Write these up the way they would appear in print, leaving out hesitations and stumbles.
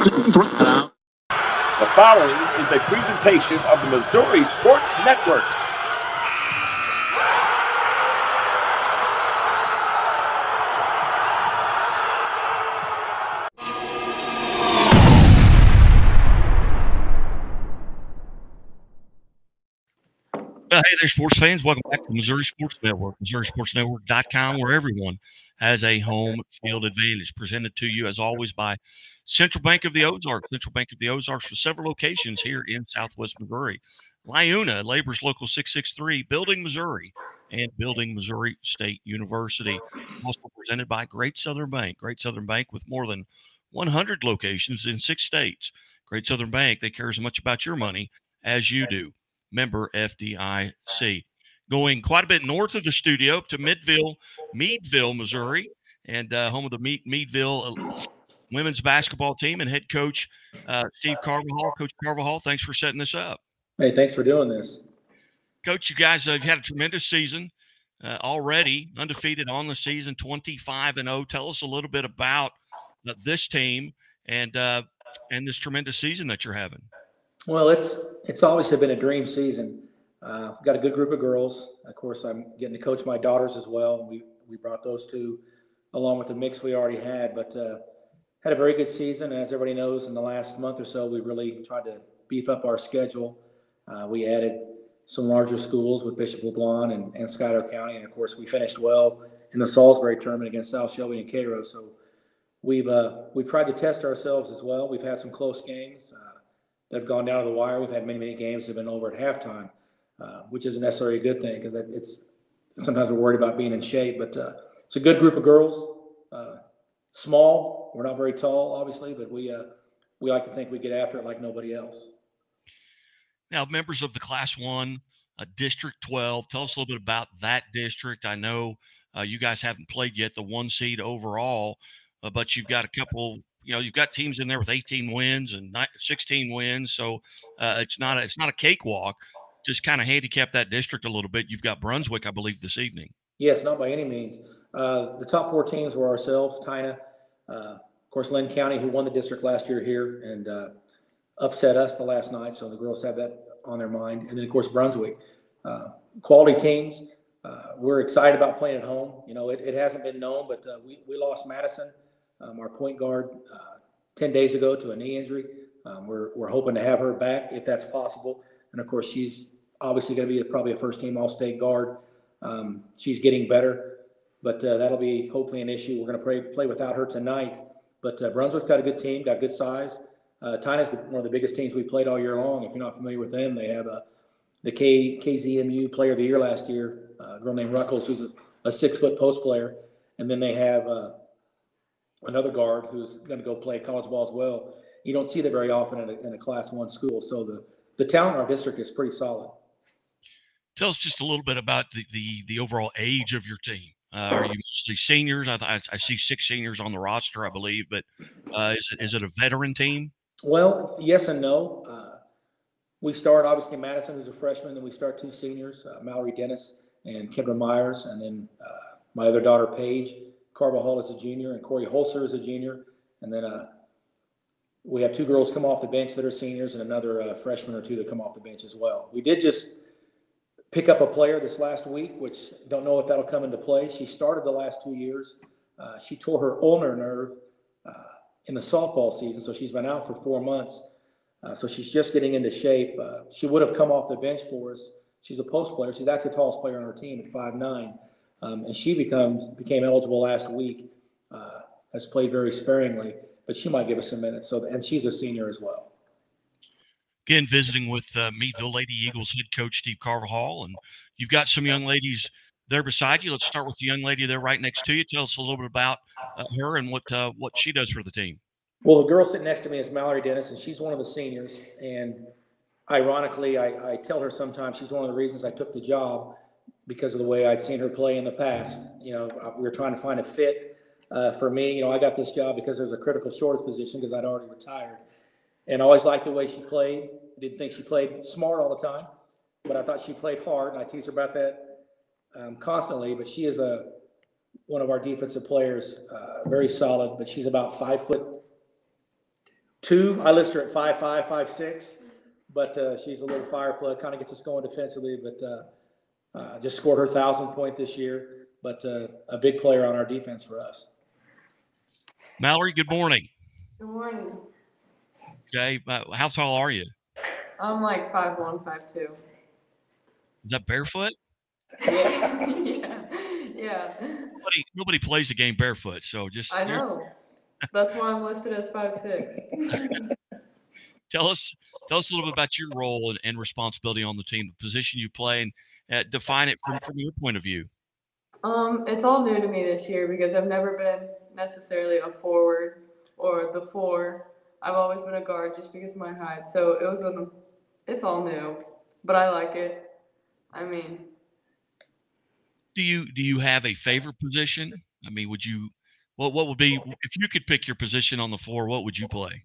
The following is a presentation of the Missouri Sports Network. Hey there, sports fans. Welcome back to the Missouri Sports Network, MissouriSportsNetwork.com, where everyone has a home field advantage. Presented to you, as always, by Central Bank of the Ozarks. Central Bank of the Ozarks for several locations here in Southwest Missouri. Liuna, Labor's Local 663, Building, Missouri, and Building Missouri State University. Also presented by Great Southern Bank. Great Southern Bank with more than 100 locations in 6 states. Great Southern Bank, they care as much about your money as you do. Member FDIC. Going quite a bit north of the studio up to Meadville, Missouri, and home of the Meadville women's basketball team and head coach Steve Carvajal. Coach Carvajal, thanks for setting this up. Hey, thanks for doing this. Coach, you guys have had a tremendous season already, undefeated on the season, 25-0. Tell us a little bit about this team and this tremendous season that you're having. Well, it's always been a dream season. Got a good group of girls. Of course, I'm getting to coach my daughters as well. We brought those two along with the mix we already had, but had a very good season. As everybody knows, in the last month or so, we really tried to beef up our schedule. We added some larger schools with Bishop LeBlond and Schuyler County, and of course, we finished well in the Salisbury tournament against South Shelby and Cairo. So we've tried to test ourselves as well. We've had some close games that have gone down to the wire. We've had many games that have been over at halftime, which isn't necessarily a good thing because it's sometimes we're worried about being in shape. But it's a good group of girls. Small, we're not very tall, obviously, but we like to think we get after it like nobody else. Now, members of the Class 1, District 12, tell us a little bit about that district. I know you guys haven't played yet, the 1 seed overall, but you've got a couple. You've got teams in there with 18 wins and 16 wins, so it's not a cakewalk. Just kind of handicap that district a little bit. You've got Brunswick, I believe, this evening. Yes, not by any means. The top 4 teams were ourselves, Tyna, of course, Lynn County, who won the district last year here and upset us the last night, so the girls have that on their mind. And then, of course, Brunswick. Quality teams. We're excited about playing at home. It hasn't been known, but we lost Madison, our point guard, 10 days ago to a knee injury. We're hoping to have her back if that's possible. And, of course, she's obviously going to be probably a first-team All-State guard. She's getting better, but that'll be hopefully an issue. We're going to play without her tonight. But Brunswick's got a good team, got good size. Tyna's one of the biggest teams we played all year long. If you're not familiar with them, they have the KZMU Player of the Year last year, a girl named Ruckles, who's a 6-foot post player. And then they have another guard who's going to go play college ball as well. You don't see that very often in a Class 1 school. So the talent in our district is pretty solid. Tell us just a little bit about the overall age of your team. Are you mostly seniors? I see 6 seniors on the roster, I believe, but is it a veteran team? Well, yes and no. We start, obviously, Madison, who's a freshman, then we start 2 seniors, Mallory Dennis and Kendra Myers, and then my other daughter, Paige Carvajal, is a junior, and Corey Holzer is a junior. And then we have 2 girls come off the bench that are seniors and another freshman or 2 that come off the bench as well. We did just pick up a player this last week, which don't know if that'll come into play. She started the last 2 years. She tore her ulnar nerve in the softball season, so she's been out for 4 months. So she's just getting into shape. She would have come off the bench for us. She's a post player. She's actually the tallest player on our team at 5'9". And she became eligible last week, has played very sparingly, but she might give us some minutes. And she's a senior as well. Again, visiting with Meadville Lady Eagles head coach Steve Carvajal, and you've got some young ladies there beside you. Let's start with the young lady there right next to you. Tell us a little bit about her and what she does for the team. Well, the girl sitting next to me is Mallory Dennis, and she's one of the seniors. And ironically, I tell her sometimes she's one of the reasons I took the job because of the way I'd seen her play in the past. We were trying to find a fit for me. I got this job because there's a critical shortage position because I'd already retired. And I always liked the way she played. I didn't think she played smart all the time, but I thought she played hard, and I tease her about that constantly. But she is one of our defensive players, very solid, but she's about 5 foot 2. I list her at 5'5", 5'6", but she's a little fire plug, kind of gets us going defensively, but just scored her 1,000th point this year, but a big player on our defense for us. Mallory, good morning. Good morning. Okay, how tall are you? I'm like 5'1", 5'2". Is that barefoot? Yeah. Yeah. Nobody plays the game barefoot, so just I know. That's why I'm listed as 5'6". tell us a little bit about your role and responsibility on the team, the position you play, and define it from your point of view. It's all new to me this year because I've never been necessarily a forward or the 4. I've always been a guard just because of my height. So it's all new, but I like it. I mean, Do you have a favorite position? I mean, what would be, if you could pick your position on the floor, what would you play?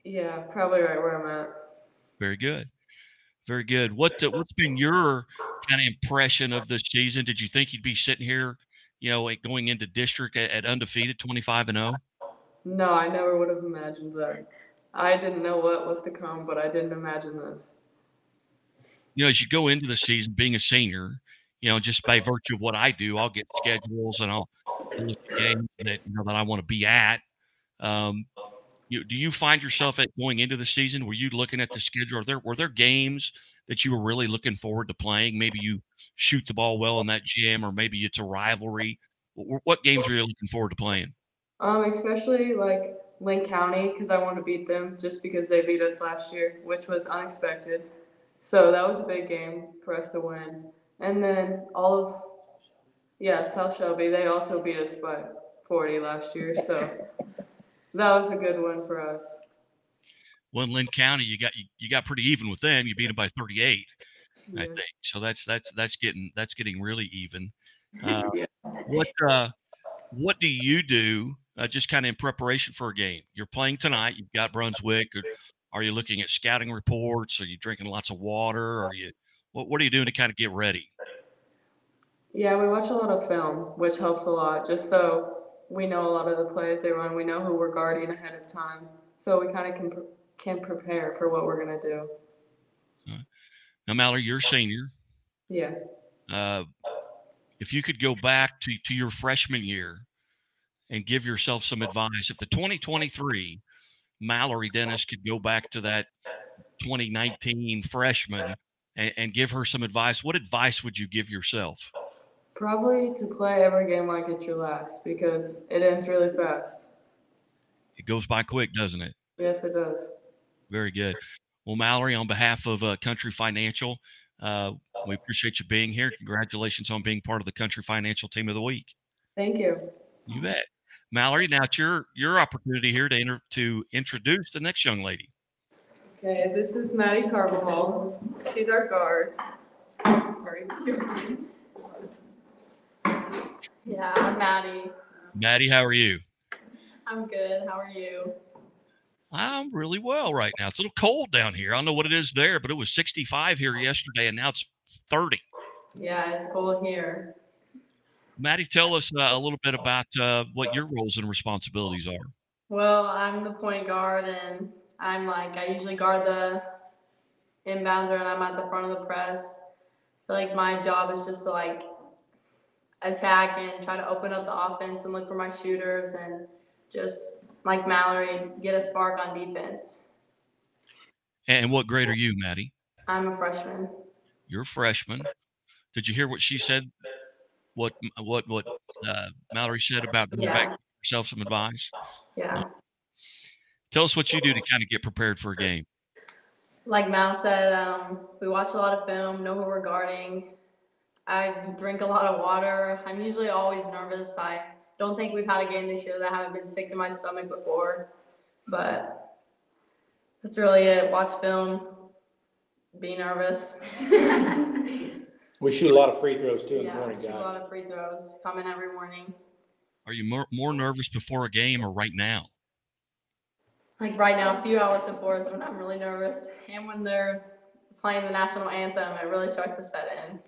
yeah, probably right where I'm at. Very good. Very good. What's been your kind of impression of this season? Did you think you'd be sitting here, going into district at undefeated 25-0? No, I never would have imagined that. I didn't know what was to come, but I didn't imagine this. As you go into the season being a senior, just by virtue of what I do, I'll get schedules and I'll look at games that I want to be at. Do you find yourself going into the season? Were you looking at the schedule? Were there games that you were really looking forward to playing? Maybe you shoot the ball well in that gym, or maybe it's a rivalry. What games are you looking forward to playing? Especially like Linn County, because I want to beat them just because they beat us last year, which was unexpected. So that was a big game for us to win. And then South Shelby, they also beat us by 40 last year. So that was a good one for us. Well, in Linn County, you got pretty even with them. You beat them by 38, Yeah. I think. So that's getting really even. Yeah. What do you do just kind of in preparation for a game? You're playing tonight. You've got Brunswick. Are you looking at scouting reports? Are you drinking lots of water? What are you doing to kind of get ready? Yeah, we watch a lot of film, which helps a lot, just so we know a lot of the plays they run. We know who we're guarding ahead of time, so we kind of can prepare for what we're going to do. Now, Mallory, you're a senior. Yeah. If you could go back to your freshman year and give yourself some advice, if the 2023 Mallory Dennis could go back to that 2019 freshman and give her some advice, what advice would you give yourself? Probably to play every game like it's your last, because it ends really fast. It goes by quick, doesn't it? Yes, it does. Very good. Well, Mallory, on behalf of Country Financial, we appreciate you being here. Congratulations on being part of the Country Financial Team of the Week. Thank you. You bet. Mallory, now it's your opportunity here to introduce the next young lady. Okay, this is Maddie Carvajal. She's our guard. Sorry. Yeah, I'm Maddie. Maddie, how are you? I'm good. How are you? I'm really well right now. It's a little cold down here. I don't know what it is there, but it was 65 here yesterday, and now it's 30. Yeah, it's cold here. Maddie, tell us a little bit about what your roles and responsibilities are. Well, I'm the point guard, and I usually guard the inbounder, and I'm at the front of the press. I feel like my job is just to attack and try to open up the offense and look for my shooters and just, like Mallory, get a spark on defense. And what grade are you, Maddie? I'm a freshman. You're a freshman. Did you hear what she said? What Mallory said about going back to yourself some advice? Yeah. Tell us what you do to kind of get prepared for a game. Like Mal said, we watch a lot of film, know who we're guarding. I drink a lot of water. I'm usually always nervous. I don't think we've had a game this year that I haven't been sick to my stomach before, but that's really it. Watch film, be nervous. We shoot a lot of free throws too in the Yeah, morning, shoot a guys. lot of free throws. Come in every morning. Are you more nervous before a game or right now? Like right now, a few hours before is when I'm really nervous, and when they're playing the national anthem, it really starts to set in.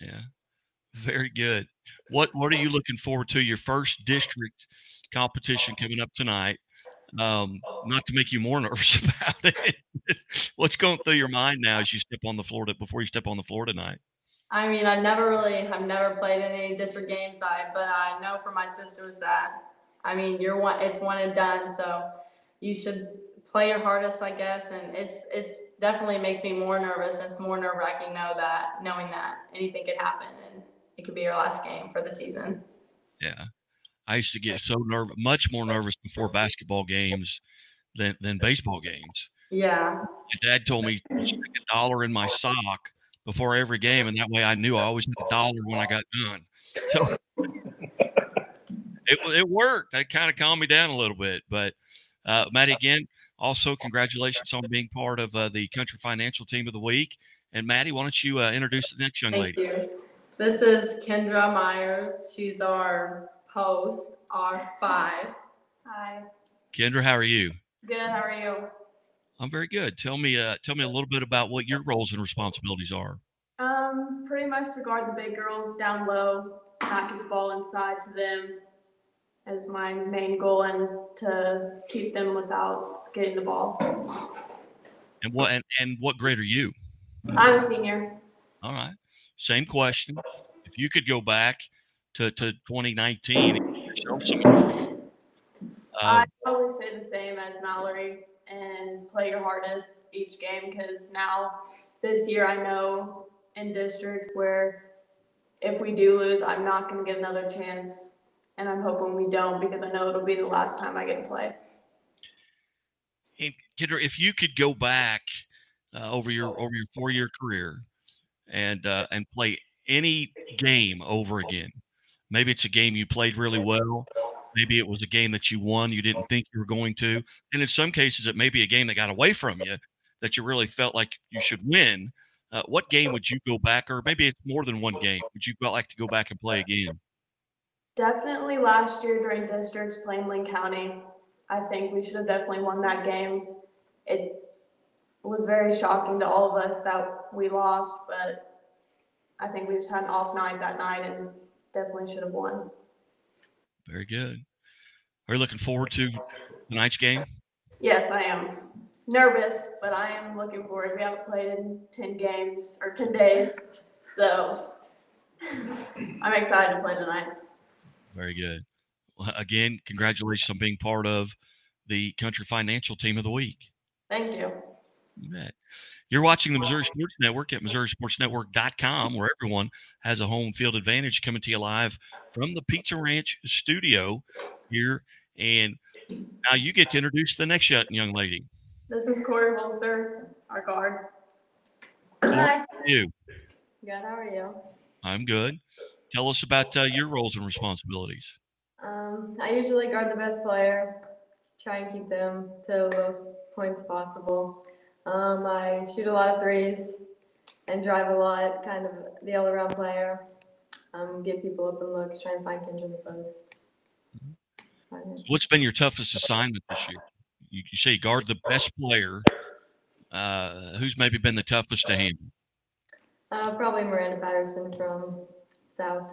Yeah. Very good. What are you looking forward to? Your first district competition coming up tonight. Not to make you more nervous about it. What's going through your mind now as you step on the floor before you step on the floor tonight? I mean, I've never played in any district game side, but I know from my sisters that, I mean, it's one and done, so you should play your hardest, I guess, and it's definitely makes me more nervous. It's more nerve-wracking knowing that anything could happen and it could be your last game for the season. Yeah. I used to get so much more nervous before basketball games than baseball games. Yeah. My dad told me to stick $1 in my sock before every game, and that way I knew I always had $1 when I got done. So it worked. That kind of calmed me down a little bit. But Maddie, again, also congratulations on being part of the Country Financial Team of the Week. And Maddie, why don't you introduce the next young lady? Thank you. This is Kendra Myers. She's our host, R5. Hi. Kendra, how are you? Good. How are you? I'm very good. Tell me a little bit about what your roles and responsibilities are. Pretty much to guard the big girls down low, not get the ball inside to them as my main goal, and to keep them without getting the ball. And what grade are you? I'm a senior. All right. Same question. If you could go back to 2019 and give yourself some I always say the same as Mallory, and play your hardest each game, because now this year I know in districts where if we do lose, I'm not going to get another chance, and I'm hoping we don't, because I know it'll be the last time I get to play. And Kendra, if you could go back over your 4-year career and play any game over again, maybe it's a game you played really well, maybe it was a game that you won you didn't think you were going to, and in some cases it may be a game that got away from you that you really felt like you should win. What game would you go back, or maybe it's more than one game, would you like to go back and play again? Definitely last year during districts playing Lynn County. I think we should have definitely won that game. It was very shocking to all of us that we lost, but I think we just had an off night that night and definitely should have won. Very good. Are you looking forward to tonight's game? Yes, I am. Nervous, but I am looking forward. We haven't played in 10 games or 10 days, so I'm excited to play tonight. Very good. Well, again, congratulations on being part of the Country Financial Team of the Week. Thank you. You bet. You're watching the Missouri Sports Network at MissouriSportsNetwork.com, where everyone has a home field advantage, coming to you live from the Pizza Ranch studio here. And now you get to introduce the next young lady. This is Corey Holster, our guard. Hi. How are you? Good. How are you? I'm good. Tell us about your roles and responsibilities. I usually guard the best player, try and keep them to the lowest points possible. I shoot a lot of threes and drive a lot, kind of the all-around player. Get people open looks, try and find Kendra in the post. What's been your toughest assignment this year? You say you guard the best player. Who's maybe been the toughest to handle? Probably Miranda Patterson from South.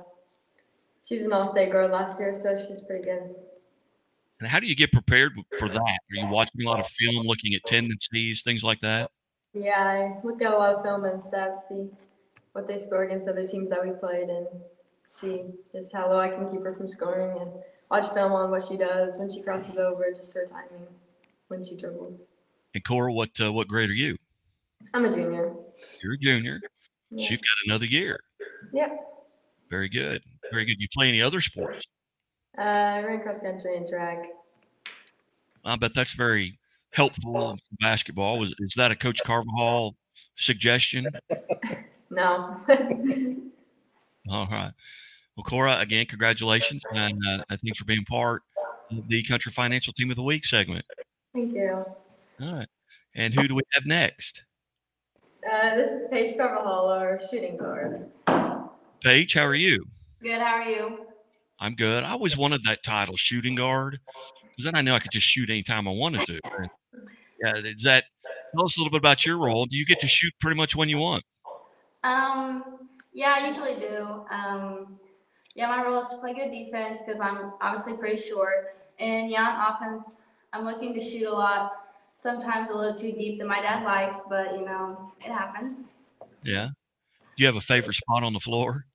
She was an all-state guard last year, so she's pretty good. And how do you get prepared for that? Are you watching a lot of film, looking at tendencies, things like that? Yeah, I look at a lot of film and stats, see what they score against other teams that we've played, and see just how low I can keep her from scoring, and watch film on what she does when she crosses over, just her timing when she dribbles. And Cora, what grade are you? I'm a junior. You're a junior. Yeah. So you've got another year. Yep. Very good. Very good. You play any other sports? I ran cross country and track. I bet that's very helpful for basketball. Is that a Coach Carvajal suggestion? No. All right. Well, Cora, again, congratulations, and thanks for being part of the Country Financial Team of the Week segment. Thank you. All right. And who do we have next? This is Paige Carvajal, our shooting guard. Paige, how are you? Good. How are you? I'm good. I always wanted that title, shooting guard, because then I knew I could just shoot anytime I wanted to. Yeah, tell us a little bit about your role. Do you get to shoot pretty much when you want? Yeah, I usually do. Yeah, my role is to play good defense because I'm obviously pretty short. And yeah, on offense, I'm looking to shoot a lot. Sometimes a little too deep than my dad likes, but it happens. Yeah. Do you have a favorite spot on the floor?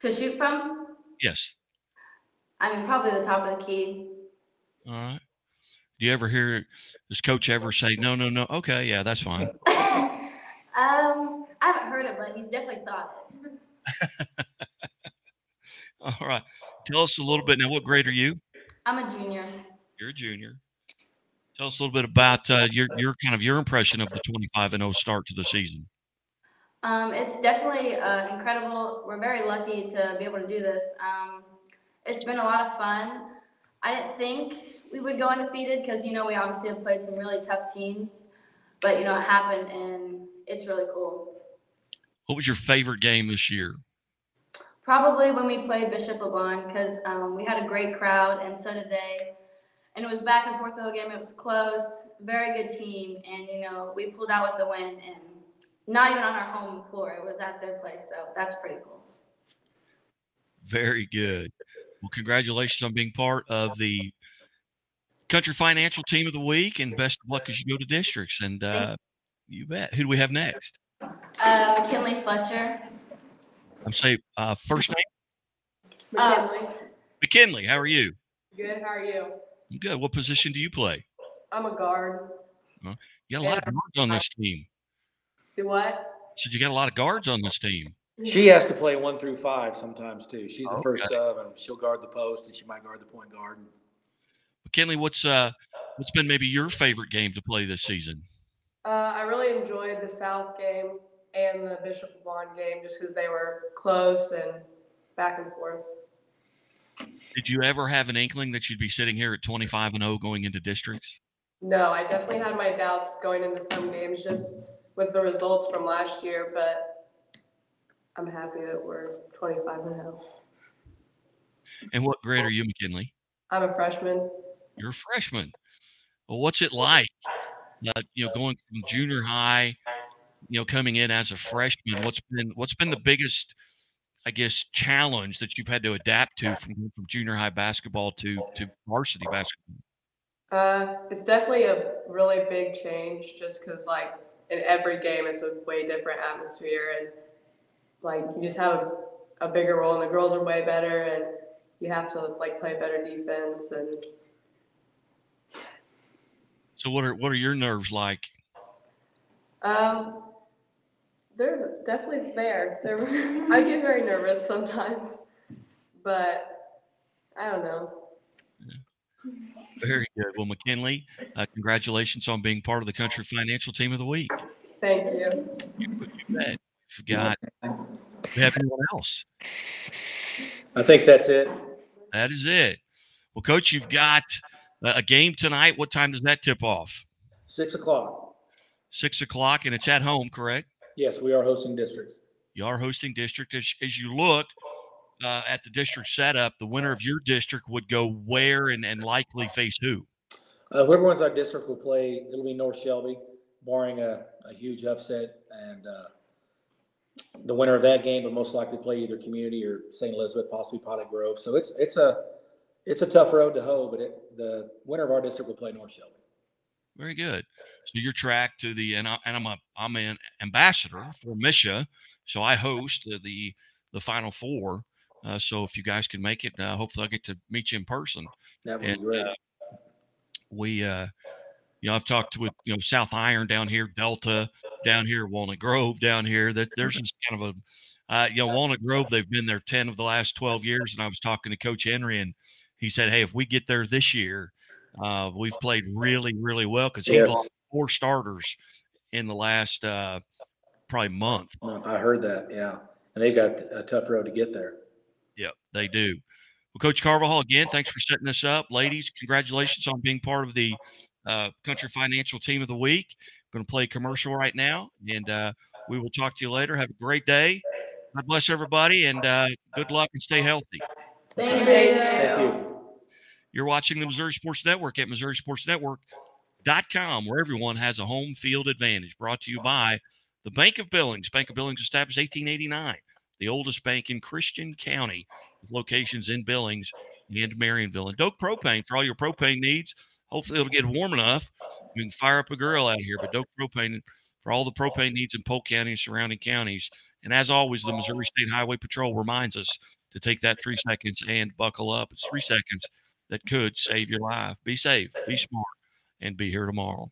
To shoot from, Yes. I mean, probably the top of the key. All right. Do you ever hear, does coach ever say, no, no, no? Okay. Yeah, that's fine. I haven't heard it, but he's definitely thought it. All right. Tell us a little bit now. What grade are you? I'm a junior. You're a junior. Tell us a little bit about your impression of the 25-0 start to the season. It's definitely incredible. We're very lucky to be able to do this. It's been a lot of fun. I didn't think we would go undefeated because, we obviously have played some really tough teams. But, it happened, and it's really cool. What was your favorite game this year? Probably when we played Bishop LeBon because we had a great crowd, and so did they. And it was back and forth the whole game. It was close, very good team, and, we pulled out with the win. And not even on our home floor. It was at their place, so that's pretty cool. Very good. Well, congratulations on being part of the Country Financial Team of the Week, and best of luck as you go to districts. And you bet. Who do we have next? McKinley Fletcher. I'm saying first name? McKinley. McKinley, how are you? Good. How are you? I'm good. What position do you play? I'm a guard. You got a lot of guards on this team. Do what? So you got a lot of guards on this team. She has to play 1 through 5 sometimes too. She's the first Okay. sub, and she'll guard the post, and she might guard the point guard. McKinley, what's been maybe your favorite game to play this season? I really enjoyed the South game and the Bishop LeBon game just because they were close and back and forth. Did you ever have an inkling that you'd be sitting here at 25-0 going into districts? No, I definitely had my doubts going into some games just with the results from last year, but I'm happy that we're 25-0. And what grade are you, McKinley? I'm a freshman. You're a freshman. Well, what's it like, going from junior high, coming in as a freshman? What's been the biggest, I guess, challenge that you've had to adapt to from junior high basketball to varsity basketball? It's definitely a really big change just because, in every game, it's a way different atmosphere. And, you just have a bigger role, and the girls are way better, and you have to, play better defense. And So what are your nerves like? they're definitely there. I get very nervous sometimes, but I don't know. Very good. Well, McKinley, congratulations on being part of the Country Financial Team of the Week. Thank you. You bet. Forgot. We have anyone else? I think that's it. That is it. Well, Coach, you've got a game tonight. What time does that tip off? 6 o'clock. 6 o'clock, and it's at home, correct? Yes, we are hosting districts. You are hosting district. As you look at the district setup, the winner of your district would go where and likely face who? Whoever wins our district will play. It'll be North Shelby, barring a huge upset, and the winner of that game will most likely play either Community or St. Elizabeth, possibly Potted Grove. So it's a tough road to hoe, but the winner of our district will play North Shelby. Very good. So you're tracked to I'm an ambassador for Misha, so I host the Final Four. So if you guys can make it, hopefully I'll get to meet you in person. That would be great. I've talked with South Iron down here, Delta down here, Walnut Grove down here. That there's just kind of a Walnut Grove. They've been there 10 of the last 12 years, and I was talking to Coach Henry, and he said, "Hey, if we get there this year, we've played really, really well because he lost 4 starters in the last probably month." I heard that, yeah, and they've got a tough road to get there. Yeah, they do. Well, Coach Carvajal, again, thanks for setting this up. Ladies, congratulations on being part of the Country Financial Team of the Week. I'm going to play a commercial right now, and we will talk to you later. Have a great day. God bless everybody, and good luck and stay healthy. Thank you. Thank you. You're watching the Missouri Sports Network at MissouriSportsNetwork.com, where everyone has a home field advantage. Brought to you by the Bank of Billings. Bank of Billings established 1889. the oldest bank in Christian County, with locations in Billings and Marionville. And Doak Propane for all your propane needs. Hopefully it'll get warm enough. We can fire up a grill out here, but Doak Propane for all the propane needs in Polk County and surrounding counties. And as always, the Missouri State Highway Patrol reminds us to take that 3 seconds and buckle up. It's 3 seconds that could save your life. Be safe, be smart, and be here tomorrow.